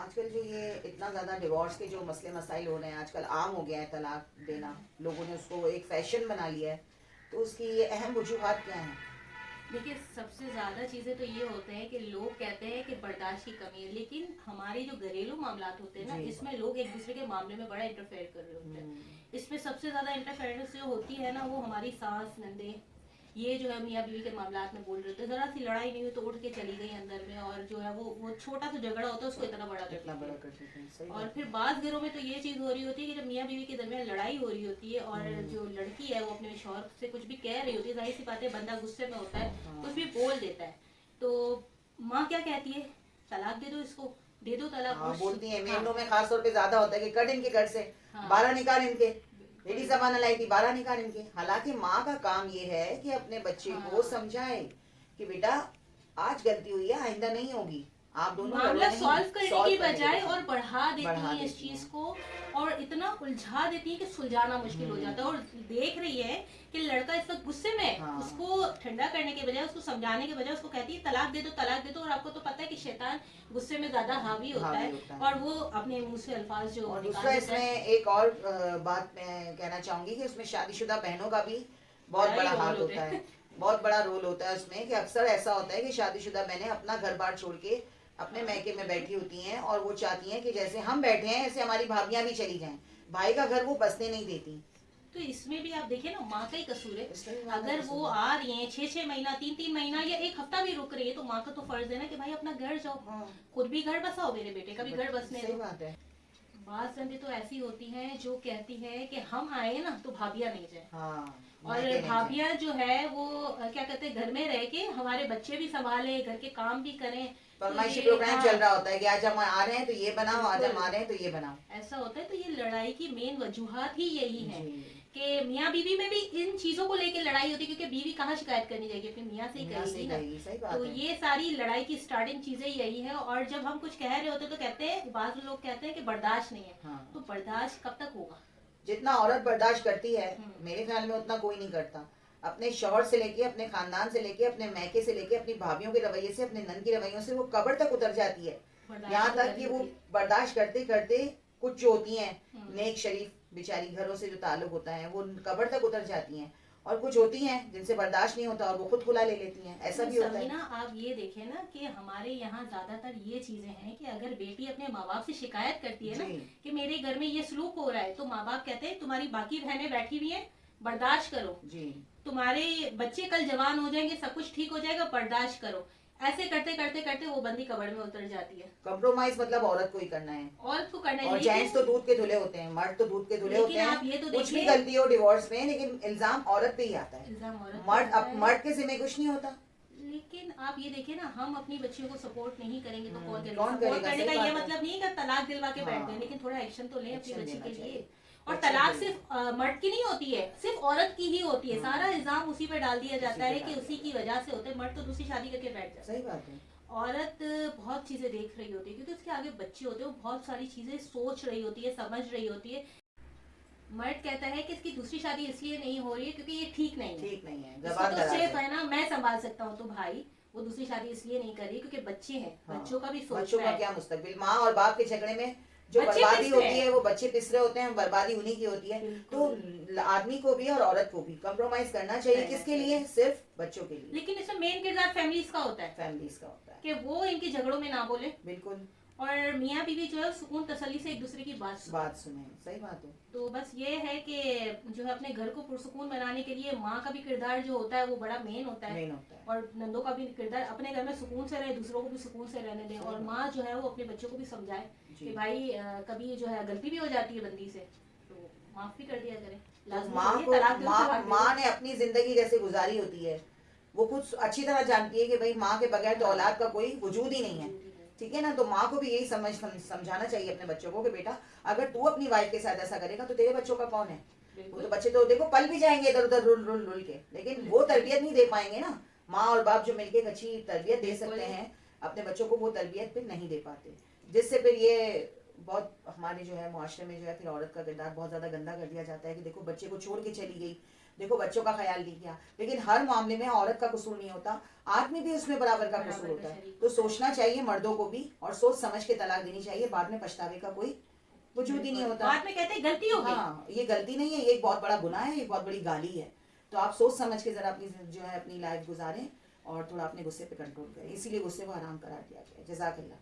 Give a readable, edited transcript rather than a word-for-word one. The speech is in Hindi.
आजकल जो ये इतना ज्यादा डिवोर्स के जो मसले मसाइल हो रहे हैं, आजकल आम हो गया है तलाक देना, लोगों ने उसको एक फैशन बना लिया है। तो उसकी ये अहम वजूहात क्या हैं? देखिए, सबसे ज़्यादा चीज़ें तो ये होते हैं कि लोग कहते हैं कि बर्दाश्त की कमी है, लेकिन हमारे जो घरेलू मामलात होते हैं ना, जी। इसमें लोग एक दूसरे के मामले में बड़ा इंटरफेयर कर रहे होते हैं। हम्म। इसमें सबसे ज़्यादा इंटरफेरेंस जो होती है ना, वो हमारी सास नंदे, ये जो है मियाँ बीवी के मामलात में बोल रहे थे, ज़रा सी लड़ाई नहीं हुई तो उठ के चली गई अंदर में, और जो है वो छोटा सा झगड़ा होता है उसको इतना बड़ा कर इतना देती बड़ा है। कर देते हैं, सही और बात फिर है। बाज़ घरों में तो ये चीज़ हो रही होती है कि जब मियाँ बीवी के दरमियान लड़ाई हो रही होती है और हम्म। जो लड़की है वो अपने शौहर से कुछ भी कह रही होती है, जाहिर सी बात है बंदा गुस्से में होता है, हाँ। कुछ भी बोल देता है। तो माँ क्या कहती है, तलाक दे दो इसको, दे दो तलाक। हाँ, और बोलती हैं हाँ मेमनों में खास तौर पे ज्यादा होता है कि कट इनके कट से, हाँ, 12 निकाल इनके, बिल्कुल, लेडी जमाना लाई थी 12 निकाल इनके। हालांकि माँ का काम ये है कि अपने बच्चे को हाँ, समझाए कि बेटा आज गलती हुई है, आइंदा नहीं होगी, आप दोनों लड़ो मामला नहीं, सॉल्व करने की सॉल्व करने के बजाय बजाय और बढ़ा देती बढ़ा हैं इस देती चीज हैं। को, और इतना उलझा देती हैं कि सुलझाना मुश्किल हो जाता है। और देख रही है कि लड़का इस वक्त गुस्से में है, हाँ। उसको ठंडा करने के बजाय, उसको समझाने के बजाय उसको कहती है तलाक दे दो, तलाक दे दो। और आपको तो पता है कि शैतान गुस्से में ज्यादा हावी होता हावी है, होता है। और वो अपने मुंह से अल्फाज जो और निकाल दूसरा देता है। इसमें एक और बात मैं कहना चाहूंगी कि उसमें शादीशुदा बहनों का भी बहुत बड़ा ही बड़ा रोल हाथ होते होता है। हैं। बहुत बड़ा रोल होता है उसमें कि अक्सर ऐसा होता है कि शादीशुदा बहनें अपना घर बार छोड़ के अपने मैके में बैठी होती हैं और वो चाहती हैं कि जैसे हम बैठे हैं ऐसे हमारी भाभियां भी चली जाएं, भाई का घर वो बसने नहीं देती। तो इसमें भी आप देखिए ना, माँ का ही कसूर है। इसमें भी माँ का अगर वो कसूर है। आ रही है 6-6 महीना, 3-3 महीना या एक हफ्ता भी रुक रही है, तो माँ का तो फर्ज है ना कि भाई अपना घर जाओ, हाँ, खुद भी घर बसाओ, मेरे बेटे का भी घर बसने सही दो। बात है। बात संधि तो ऐसी होती हैं जो कहती है कि हम आए ना तो भाभियां नहीं जाए, हाँ, और मैके नहीं जाए। भाभियां जो है वो क्या कहते हैं, घर में रह के हमारे बच्चे भी संभाले, घर के काम भी करें। तो फरमाइशी ये प्रोग्राम चल रहा होता है कि आज हम आ रहे हैं तो ये बनाओ, आज हम आ रहे हैं तो ये बनाओ। ऐसा होता है। तो ये लड़ाई की मेन वजूहात ही यही है जी। कि मियाँ बीवी में भी इन चीजों को लेके लड़ाई होती है, क्योंकि बीवी कहाँ शिकायत करनी जाएगी, अपने मियाँ से ही मियाँ से करेगी ही ना। कहेगी, सही बात तो है। ये सारी लड़ाई की स्टार्टिंग चीजें यही है। और जब हम कुछ कह रहे होते हैं तो कहते हैं, बाज़ लोग कहते हैं कि बर्दाश्त नहीं है। हाँ। तो बर्दाश्त कब तक होगा? जितना औरत बर्दाश्त करती है हम्म। मेरे ख्याल में उतना कोई नहीं करता। अपने शौहर से लेके, अपने खानदान से लेके, अपने मैके से लेके, अपनी भाभीियों के रवैये से, अपने नन की रवैयों से वो कब्र तक उतर जाती है। बर्दाश्त यहाँ तो तक कर ही कि वो होती है। बर्दाश्त करते करते कुछ जो होती हैं हम्म। नेक शरीफ बेचारी घरों से जो ताल्लुक होता है वो कब्र तक उतर जाती हैं, और कुछ होती हैं जिनसे बर्दाश्त नहीं होता और वो खुद खुला ले लेती हैं, ऐसा तो भी होता है। समीना, आप ये देखें ना कि हमारे यहाँ ज्यादातर ये चीजें हैं कि अगर बेटी अपने माँ बाप से शिकायत करती है ना जी। कि मेरे घर में ये सलूक हो रहा है, तो माँ बाप कहते हैं तुम्हारी बाकी बहनें बैठी हुई हैं, बर्दाश्त करो, जी। तुम्हारे बच्चे कल जवान हो जाएंगे, सब कुछ ठीक हो जाएगा, बर्दाश्त करो। ऐसे करते करते करते वो बंदी कब्र में उतर जाती है। कंप्रोमाइज मतलब औरत को ही करना है। औरत को करना है, और जेंट्स तो दूध के धुले होते हैं, मर्द तो दूध के धुले होते लेकिन हैं। आप ये तो कुछ भी देखिए, गलती हो डिवोर्स में, लेकिन इल्जाम औरत पे ही आता है। इल्जाम औरत पे मर्द आता अब है। मर्द के जिम्मे कुछ नहीं होता। लेकिन आप ये देखिए ना, हम अपनी बच्चियों को सपोर्ट नहीं करेंगे तो कौन करेगा? कौन सपोर्ट करेगा? करने सही का ये बात है। मतलब नहीं है कि तलाक दिलवा के बैठ हाँ। गए, लेकिन थोड़ा एक्शन तो लें अपनी एक्शन बच्ची लेना के लिए। चाहिए। और एक्शन तलाक लेना। सिर्फ मर्द की नहीं होती है, सिर्फ औरत की ही होती है। हाँ। सारा इल्जाम उसी पे डाल दिया उसी जाता पे है डाल कि दिया उसी की वजह से होते हैं। मर्द तो दूसरी शादी करके बैठ जाता है। सही बात है। औरत बहुत चीजें देख रही होती है, क्योंकि उसके आगे बच्चे होते हैं, वो बहुत सारी चीजें सोच रही होती है, समझ रही होती है। मर्द कहता है कि इसकी दूसरी शादी इसलिए नहीं हो रही है क्योंकि ये ठीक नहीं है, ठीक नहीं है, इसको जबान तो दराज सेफ है। है ना, मैं संभाल सकता हूँ। तो भाई, वो दूसरी शादी इसलिए नहीं कर रही क्योंकि बच्चे हैं, हाँ। बच्चों का भी बच्चों सोचना का है। क्या मुस्तकबिल, माँ और बाप के झगड़े में जो बच्चे बर्बादी पिस होती रहे है हैं। वो बच्चे पिसरे होते हैं, बर्बादी उन्हीं की होती है। तो आदमी को भी और औरत को भी कंप्रोमाइज करना चाहिए। करना किसके चाहिए। लिए? सिर्फ बच्चों के लिए, लेकिन इसमें मेन किरदार फैमिलीज का होता है फैमिलीज का होता है। कि वो इनके झगड़ों में ना बोले, बिल्कुल। और मियाँ बीवी जो है सुकून तसल्ली से एक दूसरे की बात सुने। बात सुने, सही बात है। तो बस ये है कि जो है अपने घर को पुरसुकून बनाने के लिए माँ का भी किरदार जो होता है वो बड़ा मेन होता है, मेन होता है। और नंदों का भी किरदार अपने घर में सुकून से रहे, दूसरों को भी सुकून से रहने दें। और माँ जो है वो अपने बच्चों को भी समझाए जी। कि भाई कभी जो है गलती भी हो जाती है बंदी से, तो माफ भी कर दिया करें। तो लाजमी माँ नहीं है को तलाक दे दो, तलाक दे दो। माँ ने अपनी जिंदगी जैसे गुजारी होती है वो खुद अच्छी तरह जानती है कि भाई माँ के बगैर तो औलाद का कोई वजूद ही नहीं है। ठीक है ना? तो माँ को भी यही समझाना चाहिए अपने बच्चों को कि बेटा अगर तू अपनी वाइफ के साथ ऐसा करेगा तो तेरे बच्चों का कौन है? वो तो बच्चे तो देखो पल भी जाएंगे इधर उधर रुल रुल रुल के, लेकिन वो तरबियत नहीं दे पाएंगे ना। माँ और बाप जो मिलके एक अच्छी तरबियत दे सकते हैं अपने बच्चों को, वो तरबियत फिर नहीं दे पाते, जिससे फिर ये बहुत हमारे जो है मुआशरे में जो है फिर औरत का किरदार बहुत ज्यादा गंदा कर दिया जाता है कि देखो बच्चे को छोड़ के चली गई, देखो बच्चों का ख्याल नहीं किया, लेकिन हर मामले में औरत का कसूर नहीं होता, आदमी भी उसमें बराबर का कसूर होता है। तो सोचना चाहिए मर्दों को भी, और सोच समझ के तलाक देनी चाहिए, बाद में पछतावे का कोई वजूद ही नहीं होता। बाद में कहते हैं गलती हो गई। हाँ, ये गलती नहीं है, ये एक बहुत बड़ा गुनाह है, एक बहुत बड़ी गाली है। तो आप सोच समझ के जरा अपनी जो है अपनी लाइफ गुजारें और थोड़ा अपने गुस्से पे कंट्रोल करें, इसीलिए गुस्से को आराम करार दिया जाए। जज़ाकल्लाह।